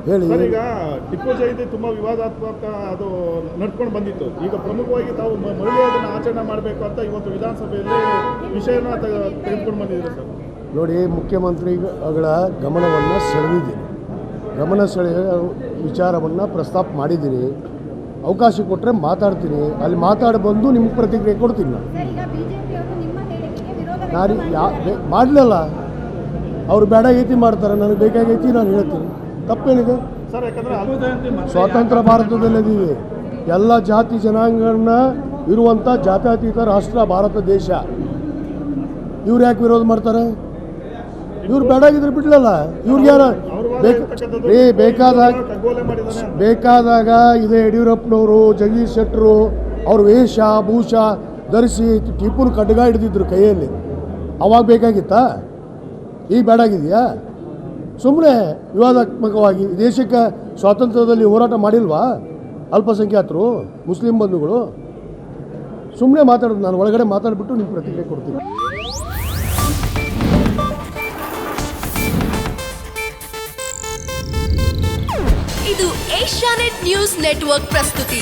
ಹೇಳಿ. ಸರ್, ಈಗ ಟಿಪ್ಪು ಜಯಂತಿ ತುಂಬ ವಿವಾದಾತ್ಮಕ ಅದು ನಡ್ಕೊಂಡು ಬಂದಿತ್ತು. ಈಗ ಪ್ರಮುಖವಾಗಿ ತಾವು ಮಹಿಳೆಯರನ್ನು ಆಚರಣೆ ಮಾಡಬೇಕು ಅಂತ ಇವತ್ತು ವಿಧಾನಸಭೆಯಲ್ಲಿ ವಿಷಯನ ತೆಗೆದುಕೊಂಡು ಬಂದಿದ್ದೀರಿ ಸರ್. ನೋಡಿ, ಮುಖ್ಯಮಂತ್ರಿಗಳ ಗಮನವನ್ನು ಸೆಳೆದಿದ್ದೀನಿ, ಗಮನ ಸೆಳೆಯ ವಿಚಾರವನ್ನು ಪ್ರಸ್ತಾಪ ಮಾಡಿದ್ದೀನಿ. ಅವಕಾಶ ಕೊಟ್ಟರೆ ಮಾತಾಡ್ತೀನಿ, ಅಲ್ಲಿ ಮಾತಾಡಿ ಬಂದು ನಿಮ್ಗೆ ಪ್ರತಿಕ್ರಿಯೆ ಕೊಡ್ತೀನಿ. ನಾನು ಮಾಡಲಿಲ್ಲ, ಅವ್ರು ಬೇಡಾಗೈತಿ ಮಾಡ್ತಾರೆ, ನನಗೆ ಬೇಕಾಗೈತಿ ನಾನು ಹೇಳ್ತೀನಿ, ತಪ್ಪೇನಿದೆ ಸರ್? ಯಾಕಂದರೆ ಸ್ವಾತಂತ್ರ್ಯ ಭಾರತದಲ್ಲಿದ್ದೀವಿ, ಎಲ್ಲ ಜಾತಿ ಜನಾಂಗನ ಇರುವಂಥ ಜಾತ್ಯತೀತ ರಾಷ್ಟ್ರ ಭಾರತ ದೇಶ. ಇವ್ರು ಯಾಕೆ ವಿರೋಧ ಮಾಡ್ತಾರೆ? ಇವ್ರು ಬೇಡಾಗಿದ್ರೆ ಬಿಡ್ಲಲ್ಲ, ಇವ್ರಿಗೆ ಯಾರು ಬೇಕಾದಾಗ ಇದೇ ಯಡಿಯೂರಪ್ಪನವರು, ಜಗದೀಶ್ ಶೆಟ್ಟರು ಅವ್ರ ವೇಷ ಭೂಷ ಧರಿಸಿ ಟಿಪ್ಪುನ ಖಡ್ಗ ಹಿಡಿದಿದ್ರು ಕೈಯಲ್ಲಿ. ಅವಾಗ ಬೇಕಾಗಿತ್ತಾ? ಈಗ ಬೇಡಾಗಿದೆಯಾ? ಸುಮ್ಮನೆ ವಿವಾದಾತ್ಮಕವಾಗಿ ದೇಶಕ್ಕೆ ಸ್ವಾತಂತ್ರ್ಯದಲ್ಲಿ ಹೋರಾಟ ಮಾಡಿಲ್ವಾ ಅಲ್ಪಸಂಖ್ಯಾತರು, ಮುಸ್ಲಿಂ ಬಂಧುಗಳು? ಸುಮ್ಮನೆ ಮಾತಾಡೋದು. ನಾನು ಒಳಗಡೆ ಮಾತಾಡಿಬಿಟ್ಟು ನಿಮ್ಗೆ ಪ್ರತಿಕ್ರಿಯೆ ಕೊಡ್ತೀನಿ. ಇದು ಏಷ್ಯಾನೆಟ್ ನ್ಯೂಸ್ ನೆಟ್ವರ್ಕ್ ಪ್ರಸ್ತುತಿ.